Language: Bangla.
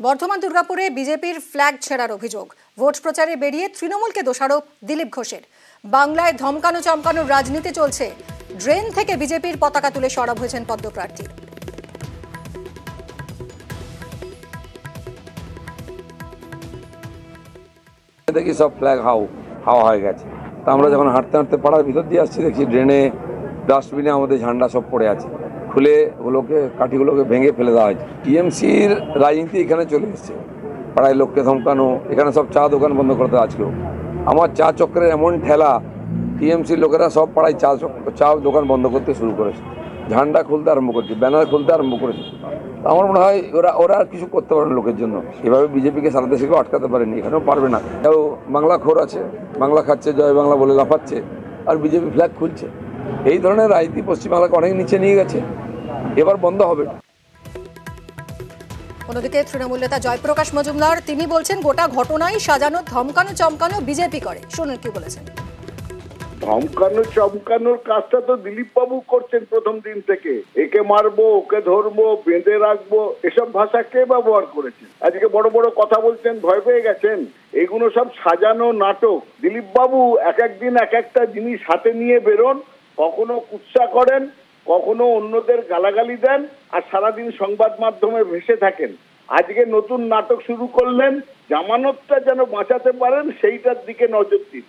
বর্ধমান দুর্গাপুরে বিজেপির ফ্ল্যাগ ছেঁড়ার অভিযোগ। ভোট প্রচারে বেরিয়ে তৃণমূলকে দোষারোপ দিলীপ ঘোষের। বাংলায় ধমকানো চমকানোর রাজনীতি চলছে। ড্রেন থেকে বিজেপির পতাকা তুলে সরব হয়েছেন পদ্মপ্রার্থী। দেখি সব ফ্ল্যাগ হাওয়া হয়ে গেছে। তা আমরা যখন হাঁটতে হাঁটতে পাড়ার ভিতর দিয়ে আসছি, দেখছি ড্রেনে ডাস্টবিনে আমাদের ঝান্ডা সব পড়ে আছে, খুলে ওগুলোকে কাঠিগুলোকে ভেঙে ফেলে দেওয়া হয়েছে। টিএমসির রাজনীতি এখানে চলে এসছে। পাড়ায় লোককে ধমকানো, এখানে সব চা দোকান বন্ধ করতে আজকেও। আমার চা চক্রের এমন ঠেলা, টিএমসির লোকেরা সব পাড়ায় চা দোকান বন্ধ করতে শুরু করেছে, ঝান্ডা খুলতে আরম্ভ করেছে, ব্যানার খুলতে আরম্ভ করেছে। আমার মনে হয় ওরা আর কিছু করতে পারে না লোকের জন্য। এভাবে বিজেপিকে সারা দেশে কেউ আটকাতে পারেনি, এখানেও পারবে না। কেউ বাংলা খোর আছে, বাংলা খাচ্ছে, জয় বাংলা বলে লাফাচ্ছে, আর বিজেপি ফ্ল্যাগ খুলছে। এই ধরনের রাজনীতি পশ্চিমবাংলাকে অনেক নিচে নিয়ে গেছে, এবার বন্ধ হবে। অন্যদিকে তৃণমূল নেতা জয়প্রকাশ মজুমদার তিনি বলছেন, গোটা ঘটনাই সাজানো, ধমকানো চমকানো বিজেপি করে। শুনুন কি বলেছেন। ধমকানো চমকানোর কাজটা তো দিলীপ বাবু করছেন প্রথম দিন থেকে। একে মারবো, ওকে ধরবো, বেঁধে রাখবো, এসব ভাষা কে ব্যবহার করেছেন? আজকে বড় বড় কথা বলছেন, ভয় পেয়ে গেছেন। এগুলো সব সাজানো নাটক। দিলীপ বাবু এক একদিন এক একটা জিনিস হাতে নিয়ে বেরোন, কখনো কুৎসা করেন, কখনো অন্যদের গালাগালি দেন, আর সারাদিন সংবাদ মাধ্যমে ভেসে থাকেন। আজকে নতুন নাটক শুরু করলেন, জামানতটা যেন বাঁচাতে পারেন সেইটার দিকে নজর দিন।